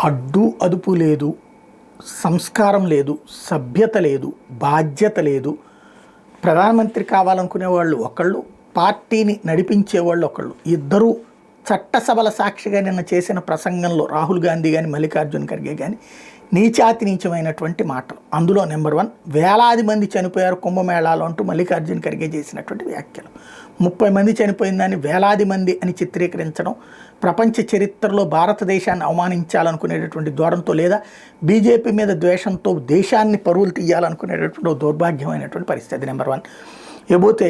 అడ్డు అదుపు లేదు, సంస్కారం లేదు, సభ్యత లేదు, బాధ్యత లేదు. ప్రధానమంత్రి కావాలనుకునే వాళ్ళు ఒకళ్ళు, పార్టీని నడిపించే వాళ్ళు ఒకళ్ళు. ఇద్దరూ చట్టసభల సాక్షిగా నిన్న చేసిన ప్రసంగంలో రాహుల్ గాంధీ కానీ మల్లికార్జున్ ఖర్గే కానీ నీచాతి నీచమైనటువంటి మాటలు. అందులో నెంబర్ 1, వేలాది మంది చనిపోయారు కుంభమేళాలో అంటూ మల్లికార్జున్ ఖర్గే చేసినటువంటి వ్యాఖ్యలు. 30 మంది చనిపోయిన దాన్ని వేలాది మంది అని చిత్రీకరించడం, ప్రపంచ చరిత్రలో భారతదేశాన్ని అవమానించాలనుకునేటటువంటి ధోరణితో లేదా బీజేపీ మీద ద్వేషంతో దేశాన్ని పరువులు తీయాలనుకునేటటువంటి దౌర్భాగ్యమైనటువంటి పరిస్థితి. నెంబర్ 1. ఇకపోతే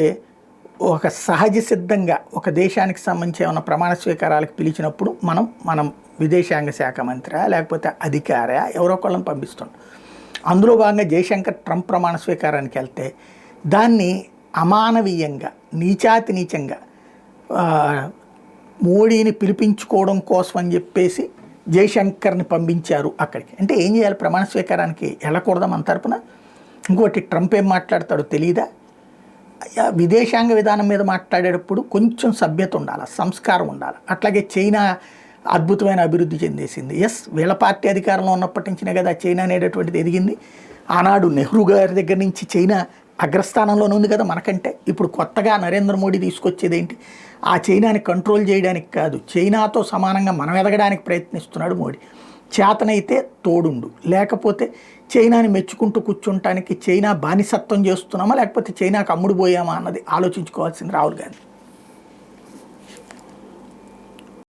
ఒక సహజ సిద్ధంగా ఒక దేశానికి సంబంధించి ఏమైనా ప్రమాణ స్వీకారాలకు పిలిచినప్పుడు మనం విదేశాంగ శాఖ మంత్రి లేకపోతే అధికార ఎవరో ఒకళ్ళని పంపిస్తుంటాం. అందులో భాగంగా జయశంకర్ ట్రంప్ ప్రమాణ స్వీకారానికి వెళ్తే దాన్ని అమానవీయంగా నీచాతి నీచంగా మోడీని పిలిపించుకోవడం కోసం అని చెప్పేసి జయశంకర్ని పంపించారు అక్కడికి. అంటే ఏం చేయాలి? ప్రమాణ స్వీకారానికి వెళ్ళకూడదా మన తరపున? ఇంకోటి, ట్రంప్ ఏం మాట్లాడతాడో తెలియదా? విదేశాంగ విధానం మీద మాట్లాడేటప్పుడు కొంచెం సభ్యత ఉండాలి, సంస్కారం ఉండాలి. అట్లాగే చైనా అద్భుతమైన అభివృద్ధి చెందేసింది. వీళ్ళ పార్టీ అధికారంలో ఉన్నప్పటి నుంచినే కదా చైనా అనేటటువంటిది ఎదిగింది. ఆనాడు నెహ్రూ గారి దగ్గర నుంచి చైనా అగ్రస్థానంలోనే ఉంది కదా మనకంటే. ఇప్పుడు కొత్తగా నరేంద్ర మోడీ తీసుకొచ్చేది ఏంటి? ఆ చైనాని కంట్రోల్ చేయడానికి కాదు, చైనాతో సమానంగా మనం ఎదగడానికి ప్రయత్నిస్తున్నాడు మోడీ. చేతనైతే తోడుండు, లేకపోతే చైనాని మెచ్చుకుంటూ కూర్చుంటానికి చైనా బానిసత్వం చేస్తున్నామా లేకపోతే చైనాకు అమ్ముడు పోయామా అన్నది ఆలోచించుకోవాల్సింది రాహుల్ గాంధీ.